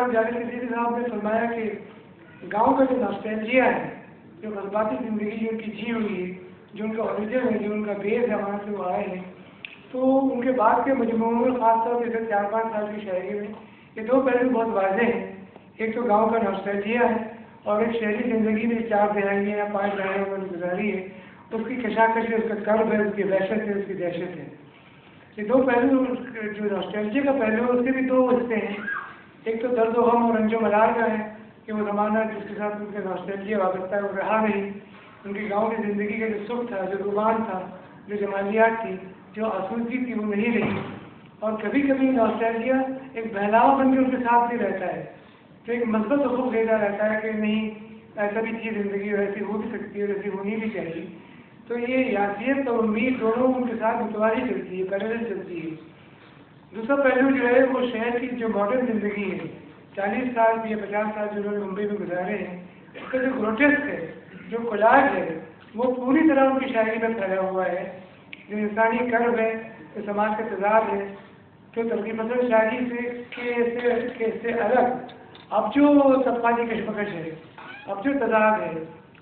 साहब जावेद नसीरी साहब ने फरमाया कि गाँव का जो नॉस्टैल्जिया है, जो जज्बाती ज़िंदगी जो उनकी जी हुई है, जो उनका ओरिजिन है, जो उनका बेस है, वहाँ से वो आए हैं, तो उनके बाद के मजमूओं में खासतौर पर 4-5 साल की शायरी में ये दो पहलू बहुत वाज़ेह हैं। एक तो गाँव का नॉस्टैल्जिया है और एक शहरी ज़िंदगी में 4 दहाइयाँ या 5 दहाइयाँ उन्होंने गुजारी है, उसकी कशाकश है, उसका कर्ब है, उसकी वहशत है, उसकी दहशत है। ये दो पहलू, जो नॉस्टैल्जिया का पहलू है उसके भी दो हिस्से हैं। एक तो दर्द व गम और रंजो मलाल का है कि वो ज़माना जिसके साथ उनका नॉस्टैल्जिया वाबस्ता है वो रहा नहीं। उनकी गाँव की ज़िंदगी का जो सुख था, जो रुमान था, जो जमालियात थी, जो आसूदगी थी, वो नहीं रही। और कभी कभी नॉस्टैल्जिया एक बहलावा बन के उनके साथ भी रहता है, तो एक मस्बत हुक्म देता रहता है कि नहीं, ऐसा भी थी ज़िंदगी, वैसी हो भी सकती है, वैसी होनी भी चाहिए। तो ये यासियत और उम्मीद दोनों उनके साथ मुतवाली चलती है, पैरेलल चलती है। दूसरा पहलू जो है वो शहर की जो मॉडर्न ज़िंदगी है, 40 साल या 50 साल जो उन्होंने मुंबई में गुजारे हैं, उसका जो ग्रोटेस्क है, जो कोलाज है, वो पूरी तरह उनकी शायरी में फैला हुआ है। जो इंसानी कर्ब है, जो समाज का तजाद है, तो तरक्की पसंद शायरी से अलग अब जो तबकाती कशमकश है, अब जो तजाद है,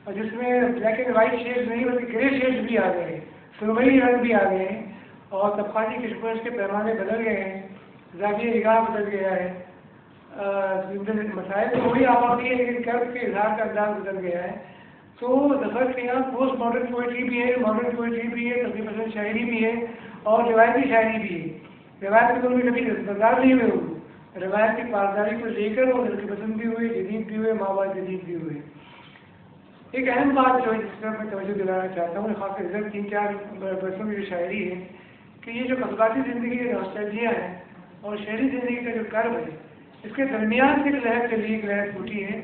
और जिसमें ब्लैक एंड वाइट शेड्स नहीं बल्कि ग्रे शेड्स भी आ गए हैं, सुरमई रंग भी आ गए हैं, और तबकाती कशमकश के पैमाने बदल गए हैं, ज़ाविया निगाह बदल गया है। मसाइल तो वही आबादी है, लेकिन कर्ब के इजहार का अंदाज बदल गया है। तो ज़फ़र के यहाँ पोस्ट मॉडर्न पोइट्री भी है, मॉडर्न पोइट्री भी है, तरक्की पसंद शायरी भी है और रिवायती शायरी भी है। रिवायत के कभी दस्तबरदार नहीं हुए, रिवायत की पासदारी को लेकर और तरक्की पसंद भी हुए, जदीद भी हुए, मावाद जदीद भी हुए। एक अहम बात जो है जिस पर मैं तवज्जो दिलाना चाहता हूँ, खास कर 3-4 बरसों की जो शायरी है, कि ये जो कस्बाती ज़िंदगी का नॉस्टैल्जिया है और शहरी ज़िंदगी का जो कर्ब है, इसके दरमियान से एक लहर चली, एक लहर फूटी है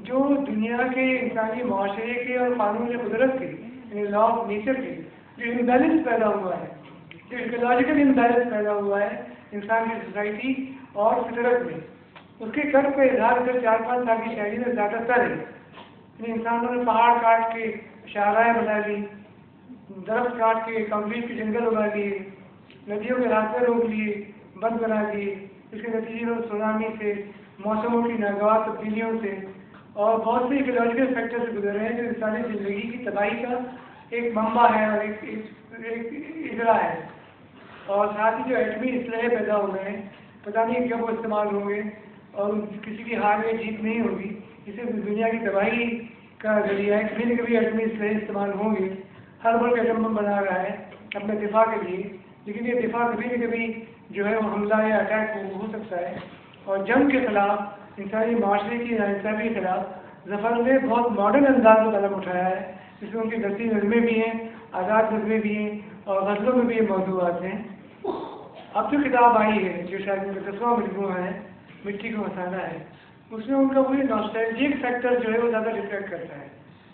जो दुनिया के इंसानी माशरे के और कानून कुदरत के, यानी लॉ ऑफ नेचर के जो इम्बैलेंस पैदा हुआ है, जो इकोलॉजिकल इम्बैलेंस पैदा हुआ है इंसान की सोसाइटी और फितरत में, उसके कर्ब का इजहार कर 4-5 साल की शायरी में ज़्यादातर है। इंसानों ने पहाड़ काट के शाहराएँ बना ली, दरख्त काट के कंक्रीट के जंगल उगा लिए, नदियों के रास्ते रोक लिए, बंद बना दिए। इसके नतीजे में सुनामी से, मौसमों की नागवार तब्दीलियों से और बहुत से इकोलॉजिकल फैक्टर से गुजर रहे हैं, जो इंसानी ज़िंदगी की तबाही का एक मंबा है और एक इजरा है। और साथ ही जो एटमी इसलहे पैदा हो गए हैं, पता नहीं कब वो इस्तेमाल होंगे और किसी की हार में जीत नहीं होगी। इसे दुनिया की तबाही का जरिया है, कभी न कभी एटमी इसलहे इस्तेमाल होंगे। हर मुल्क एटम बम बना रहा है अपने दिफा के लिए, लेकिन ये दिफा कभी न कभी जो है वो हमला या अटैक हो सकता है। और जंग के खिलाफ, इंसानी माशरे की नाइंसाफ़ी के खिलाफ ज़फ़र ने बहुत मॉडर्न अंदाज में कदम उठाया है, जिसमें उनकी दस्ती नज़में भी हैं, आज़ाद नज़में भी हैं और गज़लों में भी ये मौज़ूआत हैं। अब जो किताब आई है, जो शायद उनका 10वां मजमूआ है, मिट्टी को हंसाना है, उसमें उनका वही नॉस्टैल्जिक फैक्टर जो है वो ज़्यादा रिफ्लेक्ट करता है।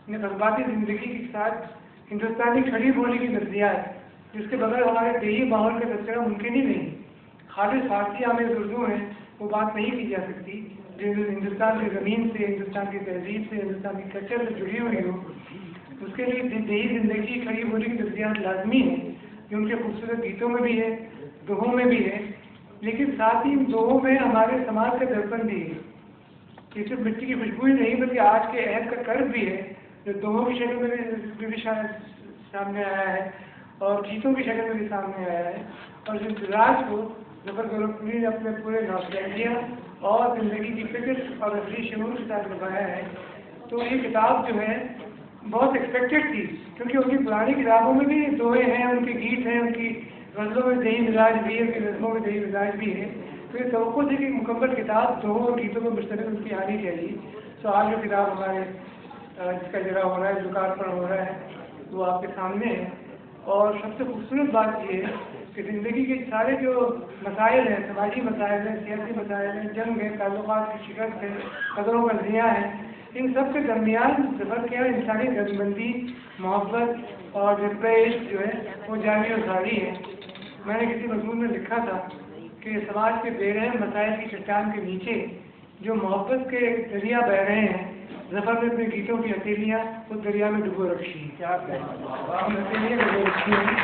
इन्हें जज्बाती ज़िंदगी के साथ हिंदुस्तानी खड़ी बोली की नज़रियात, जिसके बगैर हमारे देही माहौल का तस्करा मुमकिन ही नहीं। खालिस फारसी आमेज़ उर्दू है, वो बात नहीं की जा सकती जो हिंदुस्तान की ज़मीन से, हिंदुस्तान की तहजीब से, हिंदुस्तान की कल्चर से जुड़ी हुई हो। उसके लिए देही ज़िंदगी खड़ी बोली की नज़रियात लाजमी है, जो उनके खूबसूरत गीतों में भी है, दोहों में भी है, लेकिन साथ ही दोहों में हमारे समाज का दर्पण भी है। ये सिर्फ मिट्टी की खुशबू ही नहीं बल्कि आज के अहद का कर्ब भी है, जो दोहों की शक्ल में भी सामने आया है और गीतों की शक्ल में भी सामने आया है। और इस इंतजाज को ज़फ़र गोरखपुरी ने अपने पूरे नॉस्टैल्जिया और ज़िंदगी की फिक्र और असली शऊर के साथ निभाया है। तो ये किताब जो है बहुत एक्सपेक्टेड थी, क्योंकि उनकी पुरानी किताबों में भी दोहे हैं, उनके गीत हैं, उनकी गज़लों में दही मिजाज भी है, उनकी नज़मों में दही मिजाज भी है। तो ये तवक्को थी कि मुकम्मल किताब दोहों और गीतों में मुश्तमिल उनकी आनी चाहिए। तो आज जो किताब हमारे जिसका जरा हो रहा है, लोकार्पण हो रहा है, वो आपके सामने है। और सबसे खूबसूरत बात ये है कि ज़िंदगी के सारे जो मसाइल हैं, समाजी मसाइल हैं, सियासी मसाइल हैं, जंग है, ताल्लुकात की शिकस्त है, कदरों का ज़िया है, इन सब के दरमियान ज़फ़र क्या इंसानी जज्बबंदी, मोहब्बत और जज्बे जो है वो जारी और सारी है। मैंने किसी मज़मून में लिखा था कि समाज के बेरहम मसाइल की चट्टान के नीचे जो मोहब्बत के दरिया बह रहे हैं, ज़फ़र ने अपने गीतों की हथेलियाँ उस दरिया में डुबो रखी हैं। क्या हथेलियाँ डुबो रखी हैं।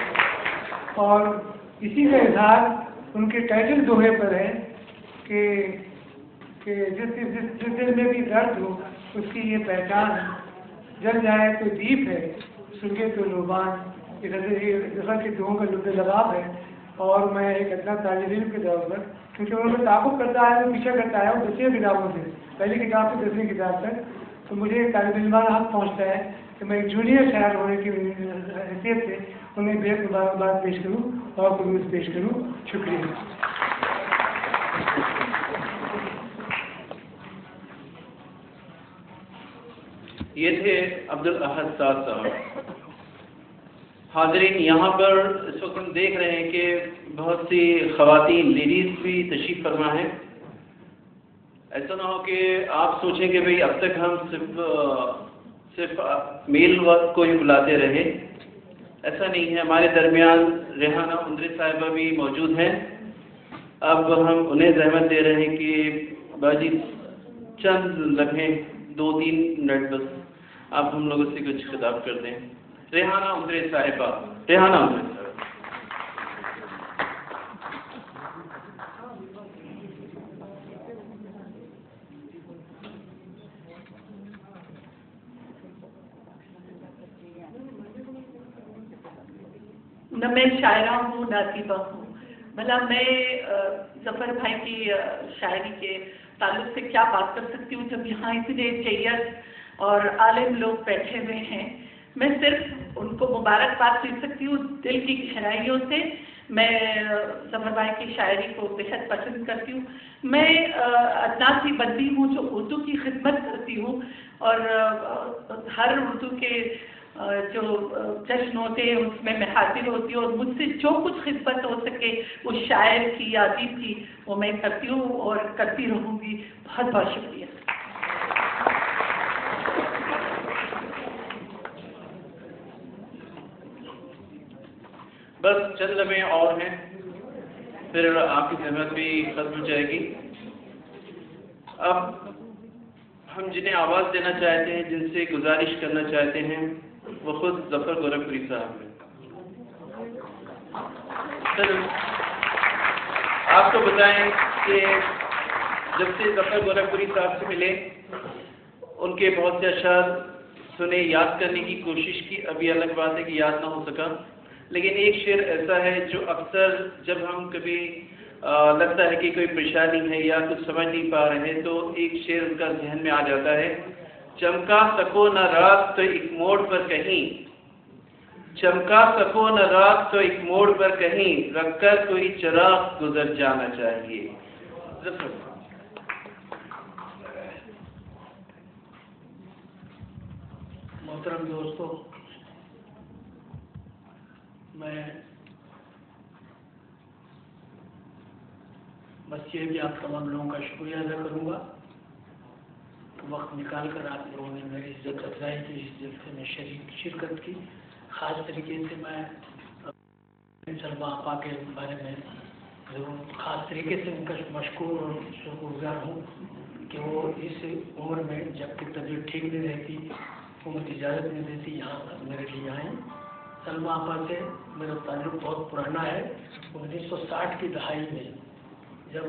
और इसी का इजहार उनके टाइटल दोहे पर है कि کہ जिस दिल में भी दर्द हो उसकी ये पहचान है, जल जाए तो दीप है, सुलगे तो लोबान। ये गज़ल के दुओं का लुत्फ़ लबाब है। और मैं एक अदना तालिब इल्म के तौर पर, क्योंकि उन्होंने ताक़ुब करता है, वो पीछा करता है, वो 10 किताबों से, पहली किताब से 10वीं किताब तक, तो मुझे एक तालिब इल्माना हक़ पहुँचता है कि मैं एक जूनियर शायर होने की हैसियत से उन्हें बेहद मुबारकबाद पेश करूँ और कुलूस पेश करूँ। शुक्रिया। ये थे अब्दुल अहद साहब। हाज़रीन, यहाँ पर इस वक्त हम देख रहे हैं कि बहुत सी ख़वातीन लेडीज़ भी तशरीफ़ फरमा हैं। ऐसा ना हो कि आप सोचें कि भाई अब तक हम सिर्फ मेल वर्ग को ही बुलाते रहे। ऐसा नहीं है, हमारे दरमियान रेहाना उंदरी साहिबा भी मौजूद हैं। अब हम उन्हें ज़हमत दे रहे हैं कि बाजी चंद लम्हे 2-3 मिनट बस आप हम लोगों से कुछ खिताब कर दें। रेहाना उंदरी साहिबा, रेहाना उंदरी साहिबा। न मैं शायरा हूँ न अदीबा हूँ, भला मैं ज़फ़र भाई की शायरी के ताल्लुक़ से क्या बात कर सकती हूँ जब यहाँ इतने जय्यद और आलिम लोग बैठे हुए हैं। मैं सिर्फ उनको मुबारकबाद दे सकती हूँ दिल की गहराइयों से। मैं ज़फ़र भाई की शायरी को बेहद पसंद करती हूँ। मैं अदना सी बंदी हूँ जो उर्दू की खिदमत करती हूँ, और हर उर्दू के जो जश्न होते हैं उसमें मैं हाजिर होती हूँ, और मुझसे जो कुछ खिदमत हो सके उस शायर की या अदीब की वो मैं करती हूँ और करती रहूँगी। बहुत बहुत शुक्रिया। बस चंद लम्हे और हैं, फिर आपकी ज़हमत भी खत्म हो जाएगी। अब हम जिन्हें आवाज़ देना चाहते हैं, जिनसे गुजारिश करना चाहते हैं, वो खुद ज़फ़र गोरखपुरी साहब हैं। सर, आपको बताएं कि जब से ज़फ़र गोरखपुरी साहब से मिले, उनके बहुत से अशार सुने, याद करने की कोशिश की। अभी अलग बात है कि याद ना हो सका, लेकिन एक शेर ऐसा है जो अक्सर जब हम कभी लगता है कि कोई परेशानी है या कुछ समझ नहीं पा रहे, तो एक शेर उनका जहन में आ जाता है। चमका सको न रात तो एक मोड़ पर कहीं, चमका सको न रात तो एक मोड़ पर कहीं, रखकर कोई चिराग गुजर जाना चाहिए। मोहतरम दोस्तों, मैं बस ये भी आप तमाम लोगों का शुक्रिया अदा करूँगा, वक्त निकाल कर आप लोगों ने मेरी इज्जत अफजाई की, इस जलसे में शिरकत की। ख़ास तरीके से मैं सलमा आपा के बारे में ज़रूर ख़ास तरीके से उनका मशकूर और शुक्रगुज़ार हूँ कि वो इस उम्र में, जबकि तबीयत ठीक नहीं रहती, उम्र इजाज़त नहीं देती, यहाँ मेरे लिए आए। सलमा आपा से मेरा ताल्लुक़ बहुत पुराना है। 1960 की दहाई में जब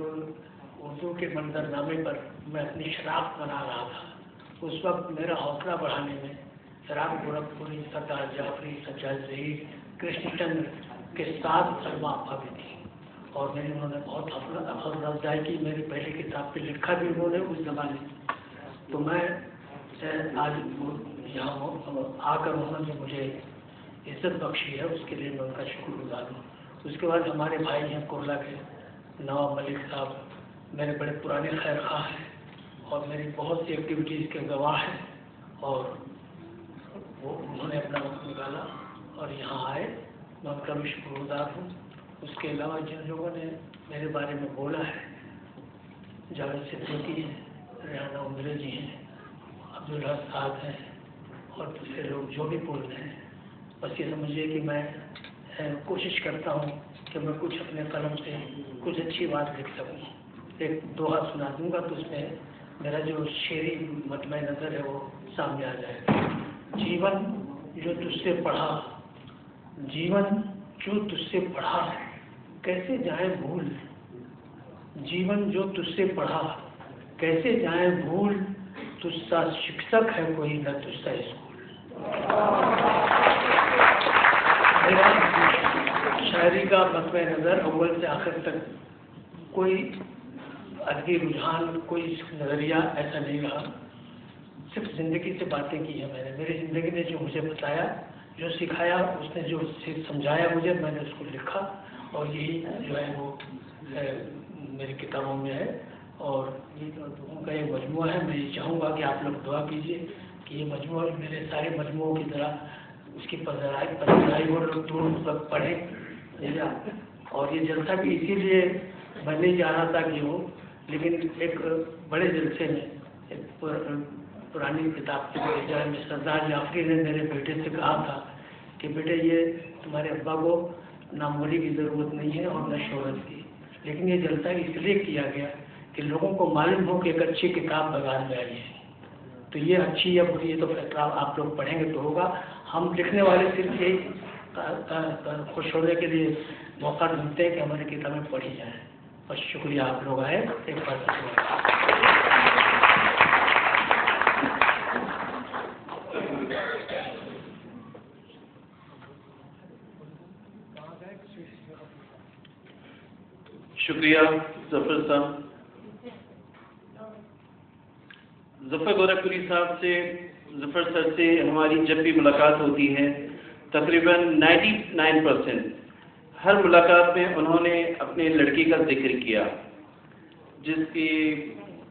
उर्दू के मंजरनामे पर मैं अपनी शनाख्त बना रहा था, उस वक्त मेरा हौसला बढ़ाने में शराब गोरखपुरी, सरदार जाफरी, सज्जाद ज़हीर, कृष्णचंद्र के साथ सलमा आपा भी थी, और मैंने उन्होंने बहुत हौसला अफजाई की। मेरी पहली किताब पे लिखा भी उन्होंने उस ज़माने। तो मैं आज यहाँ आकर उन्होंने मुझे इज्जत बख्शी है, उसके लिए मैं उनका शुक्रगुज़ार हूँ। उसके बाद हमारे भाई हैं कुरला के नवाब मलिक साहब, मेरे बड़े पुराने खैर खां हैं और मेरी बहुत सी एक्टिविटीज़ के गवाह हैं, और वो उन्होंने अपना वक्त निकाला और यहाँ आए, मैं उनका भी शुक्रगुज़ार हूँ। उसके अलावा जिन लोगों ने मेरे बारे में बोला है, जावेद सिद्दीकी हैं, रेहाना उंदरी जी हैं, अब्दुल हक साहब हैं, और दूसरे लोग जो भी बोल रहे हैं, बस ये समझिए कि मैं कोशिश करता हूँ कि मैं कुछ अपने कलम से कुछ अच्छी बात लिख सकूँ। एक दोहा सुना दूँगा तो उसमें मेरा जो शेरी मतमे नज़र है वो सामने आ जाएगा। जीवन जो तुझसे पढ़ा, जीवन जो तुझसे पढ़ा, कैसे जाए भूल, जीवन जो तुझसे पढ़ा, कैसे जाए भूल, तुझसा शिक्षक है कोई न तुझसा स्कूल। मेरा शायरी का मसला नज़र अव्वल से आखिर तक कोई अदबी रुझान, कोई नज़रिया ऐसा नहीं रहा, सिर्फ ज़िंदगी से बातें की है मैंने। मेरी ज़िंदगी ने जो मुझे बताया, जो सिखाया, उसने जो समझाया मुझे, मैंने उसको लिखा और यही जो है वो मेरी किताबों में है। और ये दुआओं का एक मजमूआ है। मैं ये चाहूँगा कि आप लोग दुआ कीजिए कि ये मजमूआ मेरे सारे मजमूओं की तरह उसकी पढ़ाई वो लोग दूर तक पढ़ें। और ये जलसा भी इसीलिए मैं नहीं जा रहा था कि हो, लेकिन एक बड़े जलसे में एक पुरानी किताब के बगीचा में सरदार जाफरी ने मेरे बेटे से कहा था कि बेटे ये तुम्हारे अब्बा को ना मोरी की ज़रूरत नहीं है और न शोहरत की, लेकिन ये जलसा इसलिए किया गया कि लोगों को मालूम हो कि एक अच्छी किताब बाजार में आई है। तो ये अच्छी या बुरी, ये तो फैसला आप लोग पढ़ेंगे तो होगा। हम लिखने वाले सिर्फ यही खुश होने के लिए मौका ढूंढते हैं कि हमारी किताबें पढ़ी जाएँ। बस शुक्रिया, आप लोग आए, एक बार शुक्रिया जफर साहब। जफर गोरखपुरी साहब से, जफर सर से हमारी जब भी मुलाकात होती है तकरीबन 99% हर मुलाकात में उन्होंने अपने लड़की का जिक्र किया, जिसके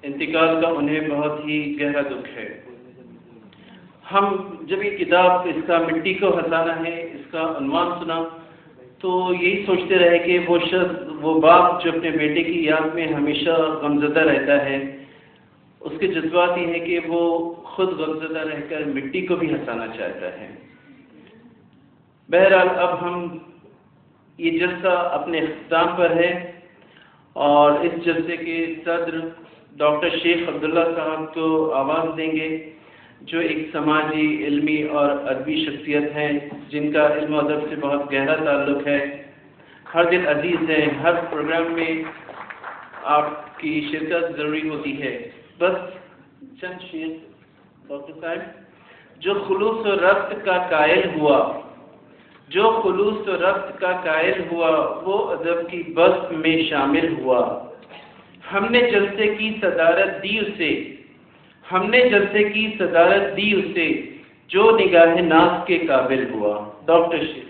इंतकाल का उन्हें बहुत ही गहरा दुख है। हम जब ये किताब इसका मिट्टी को हंसाना है इसका उन्वान सुना तो यही सोचते रहे कि वो शख्स, वो बाप जो अपने बेटे की याद में हमेशा गमज़दा रहता है, उसके जज्बात ये हैं कि वो खुद गमज़दा रहकर मिट्टी को भी हंसाना चाहता है। बहरहाल अब हम ये जलसा अपने इख्तिताम पर है और इस जलसे के सदर डॉक्टर शेख अब्दुल्ला साहब को आवाज़ देंगे, जो एक समाजी, इल्मी और अदबी शख्सियत हैं, जिनका इल्म अदब से बहुत गहरा ताल्लुक़ है, हर दिन अजीज़ है, हर प्रोग्राम में आपकी शिरकत ज़रूरी होती है। बस चंद शेर डॉक्टर साहब, जो खुलूस और रब्त का कायल हुआ, जो खुलूस और रब्त का कायल हुआ, वो अदब की बस्त में शामिल हुआ। हमने जलसे की सदारत दी उसे, हमने जलसे की सदारत दी उसे, जो निगाह नाज़ के काबिल हुआ। डॉक्टर शेख।